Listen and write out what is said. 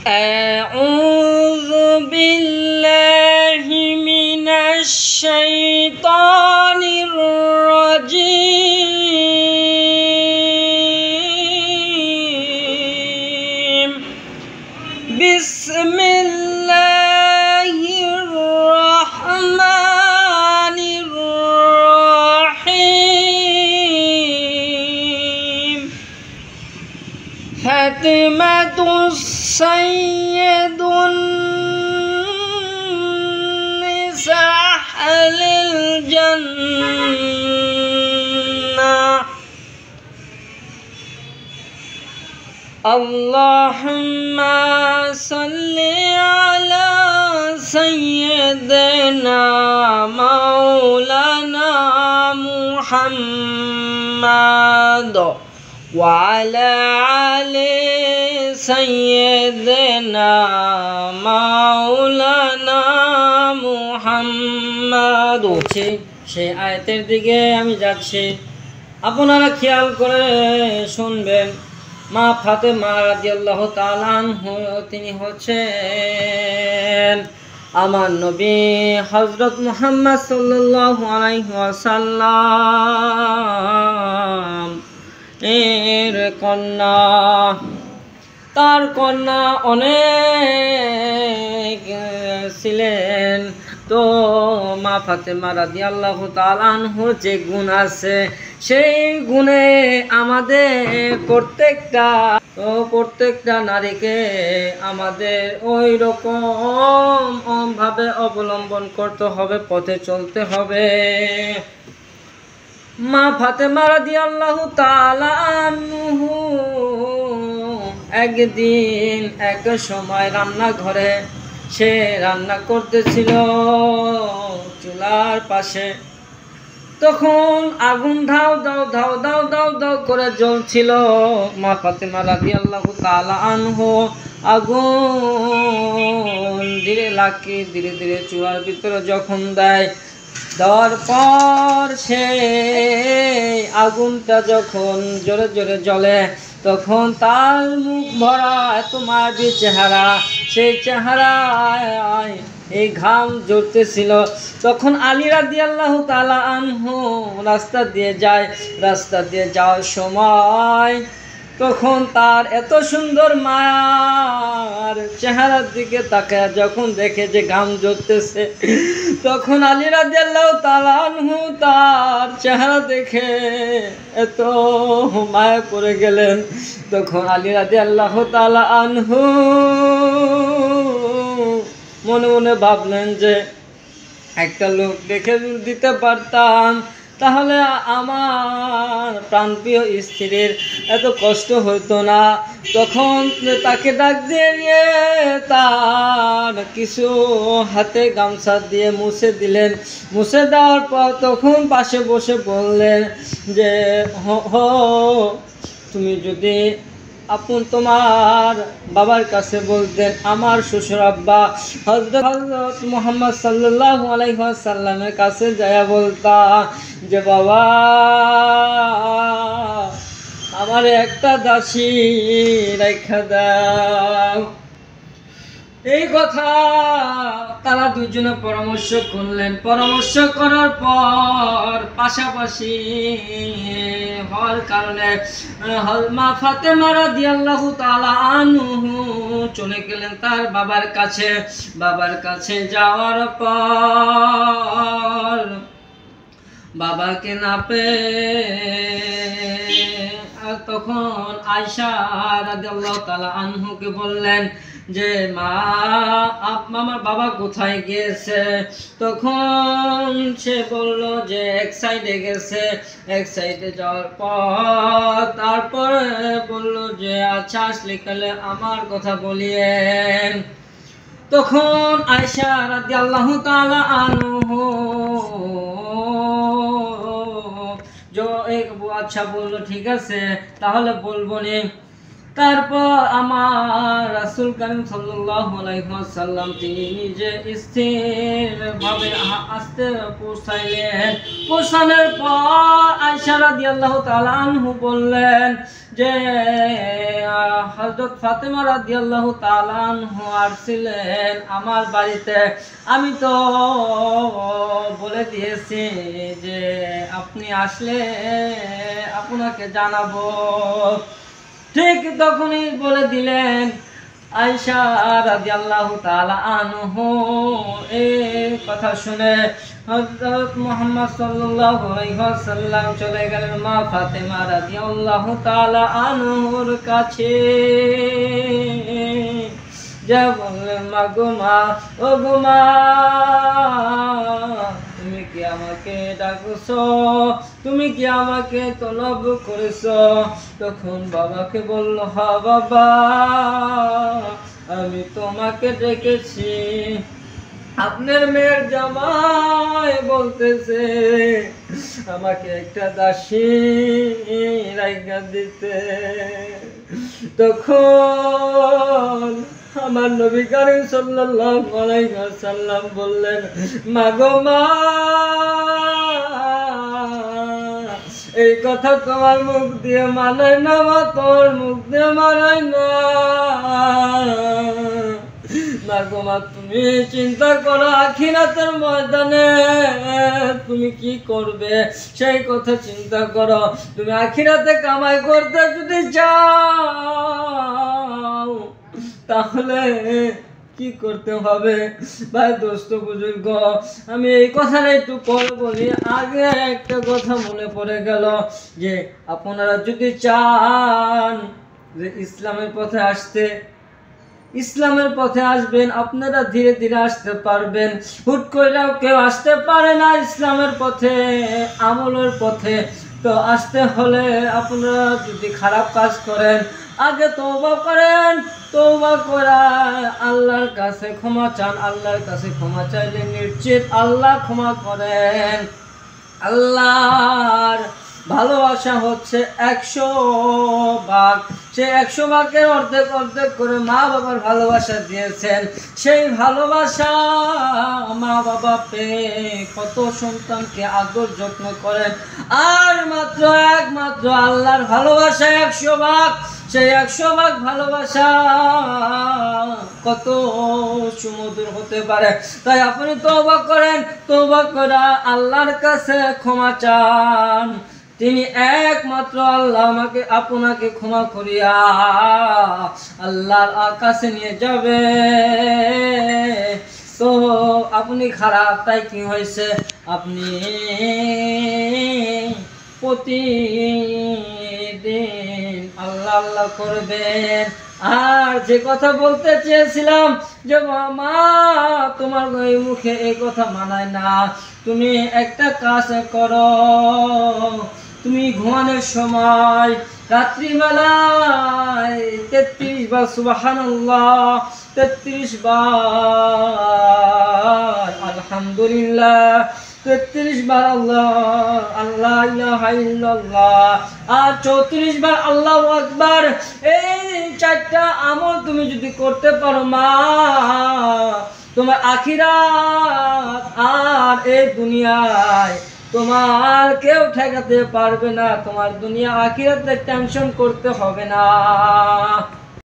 أعوذ بالله من الشيطان الرجيم بسم الله الرحمن الرحيم فاطمة سيد النساء أهل الجنة اللهم صل على سيدنا مولانا محمد وعلى آل سيدنا مولانا محمد সেই আয়াতের দিকে আমি যাচ্ছি, আপনারা খেয়াল করে শুনবেন। মা ফাতেমা রাদিয়াল্লাহু তাআলা আনহা তিনি হচ্ছেন আমার নবী হযরত মুহাম্মদ সাল্লাল্লাহু আলাইহি ওয়াসাল্লাম এর কন্যা। তার কন্যা অনেক ছিলেন। তো মা ফাতেমা রাদিয়াল্লাহু তাআলা আনহার যে গুণ আছে, সেই গুণে আমাদের প্রত্যেকটা নারীকে আমাদের ওই রকম ভাবে অবলম্বন করতে হবে, পথে চলতে হবে। মা ফাতেমা রাদিয়াল্লাহু তাআলা আনহু একদিন এক সময় রান্নাঘরে সে রান্না করতেছিল চুলার পাশে। তখন আগুন ধাও দাও ধাও দাও দাও দাও করে জ্বলছিল। মা ফাতেমা রাদিয়াল্লাহু তাআলা আনহু আগুন ধীরে ধীরে চুলার ভিতরে যখন দেওয়ার পর সেই আগুনটা যখন জোরে জোরে জ্বলে, তখন তার মুখ ভরা এত মায়াবী চেহারা, সেই চেহারায় এই ঘাম ঝরতেছিল। তখন আলী রাদিয়াল্লাহু তাআলা আনহু রাস্তা দিয়ে যাওয়ার সময় তখন তার এত সুন্দর মায়ার চেহারার দিকে তাকায় যখন দেখে যে ঘাম ঝরতেছে, তখন আলী রাদিয়াল্লাহু তাআলা আনহু তার চেহারা দেখে এত মায়া পড়ে গেলেন। তখন আলী রাদিয়াল্লাহু তাআলা আনহু মনে মনে ভাবলেন যে একটা লোক দেখে দিতে পারতাম, তাহলে আমার প্রাণপ্রিয় স্ত্রীর এত কষ্ট হইতো না। তখন তাকে ডাক দিয়ে নিয়ে তার কিছু হাতে গামছা দিয়ে মুছে দিলেন। মুছে দেওয়ার পর তখন পাশে বসে বললেন যে তুমি যদি তোমার বাবার কাছে বলতেন, আমার শ্বশুর আব্বা হযরত মুহাম্মদ সাল্লাল্লাহু আলাইহি ওয়াসাল্লামের কাছে যায়া বলতা যে বাবা আমার একটা দাসী রাইখা দাও। এই কথা তারা দুজনে পরামর্শ করলেন। পরামর্শ করার পর পাশাপাশি হওয়ার কারণে মা ফাতেমা রাদিয়াল্লাহু তাআলা আনহু চলে গেলেন তার বাবার কাছে। বাবার কাছে যাওয়ার পর বাবাকে না পেয়ে তখন আয়েশা রাদিয়াল্লাহু তাআলা আনহুকে বললেন যে মা আমার বাবা কোথায় গিয়েছে? তখন সে বলল যে এক সাইডে গেছে। এক সাইডে যাওয়ার পর তারপরে বলল যে আচ্ছা আসলে কালে আমার কথা বলিয়েন। তখন আয়েশা রাদিয়াল্লাহু তাআলা আনহু আচ্ছা বললো ঠিক আছে তাহলে বলবো নি। তারপর আমার রাসূল কারীম সাল্লাল্লাহু আলাইহি ওয়াসাল্লাম তিনি নিজে স্থিরভাবে আস্তে পৌঁছাইলেন। পৌঁছানোর পর আয়েশা রাদিয়াল্লাহু তাআলা আনহু বললেন যে হযরত ফাতেমা রাদিয়াল্লাহু তাআলা আনহা আসছিলেন আমার বাড়িতে, আমি তো বলে দিয়েছি যে আপনি আসলে আপনাকে জানাবো। ঠিক তখনই বলে দিলেন আয়েশা রাদিয়াল্লাহু তাআলা আনহু। এই কথা শুনে হযরত মুহাম্মদ সাল্লাল্লাহু আলাইহি ওয়াসাল্লাম চলে গেলেন মা ফাতেমা রাদিয়াল্লাহু তাআলা আনহুর কাছে। যা বললেন, মা গো মা, ও গো মা, তুমি কি আমাকে ডাকছো? তুমি কি আমাকে তলব করেছো? তখন বাবাকে বলল, হ্যাঁ বাবা, আমি তোমাকে ডেকেছি। আপনার মেয়ের জামাই বলতেছে আমাকে একটা দাসী রাইখা দিতে। তখন আমার নবী করিম সাল্লাল্লাহু আলাইহি ওয়াসাল্লাম বললেন, মা গো মা, এই কথা তোমার মুখ দিয়ে মানায় না মা, তোমার মুখ দিয়ে মানায় না। মা গো মা, তুমি চিন্তা করো আখিরাতের ময়দানে তুমি কি করবে, সেই কথা চিন্তা করো। তুমি আখিরাতে কামাই করতে যদি চাও তাহলে কি করতে হবে? ভাই দোস্ত বুজুর্গ, আমি এই কথাটা একটু পরে বলি। আগে একটা কথা মনে পড়ে গেল যে আপনারা যদি চান যে ইসলামের পথে আসতে, ইসলামের পথে আসবেন, আপনারা ধীরে ধীরে আসতে পারবেন। হুট কইরাও কেউ আসতে পারে না ইসলামের পথে, আমলের পথে। তো আসতে হলে আপনারা যদি খারাপ কাজ করেন, আগে তওবা করেন, তওবা করে আল্লাহর কাছে ক্ষমা চান। আল্লাহর কাছে ক্ষমা চাইলে নিশ্চিত আল্লাহ ক্ষমা করেন। আল্লাহর ভালোবাসা হচ্ছে 100 ভাগ। সে 100 ভাগের অর্ধেক অর্ধেক করে মা বাবার ভালোবাসা দিয়েছেন। সেই ভালোবাসা মা বাবা পেয়ে কত সন্তানকে আদর যত্ন করেন। আর মাত্র একমাত্র আল্লাহর ভালোবাসা 100 ভাগ। সেই 100 ভাগ ভালোবাসা কত সুমধুর হতে পারে। তাই আপনি তওবা করেন, তওবা করে আল্লাহর কাছে ক্ষমা চান। তিনি একমাত্র আল্লাহ আমাকে আপনাকে ক্ষমা করিয়া আল্লাহর কাছে নিয়ে যাবে। তো আপনি খারাপ, তাই কি হয়েছে? আপনি প্রতিদিন আল্লাহ আল্লাহ করবেন। আর যে কথা বলতে চেয়েছিলাম যে মা, তোমার ওই মুখে এই কথা মানায় না, তুমি একটা কাজ করো। তুমি ঘুমানোর সময় রাত্রিবেলায় 33 বার সুবহানাল্লাহ, 33 বার আলহামদুলিল্লাহ, 33 বার আল্লাহ আল্লাহ ইলাহা ইল্লাল্লাহ, আর 34 বার আল্লাহু আকবার। এই 4টা আমল তুমি যদি করতে পারো মা, তোমার আখিরাত আর এই দুনিয়ায় তোমার কেউ ঠেকাতে পারবে না। তোমার দুনিয়া আখিরাতে টেনশন করতে হবে না।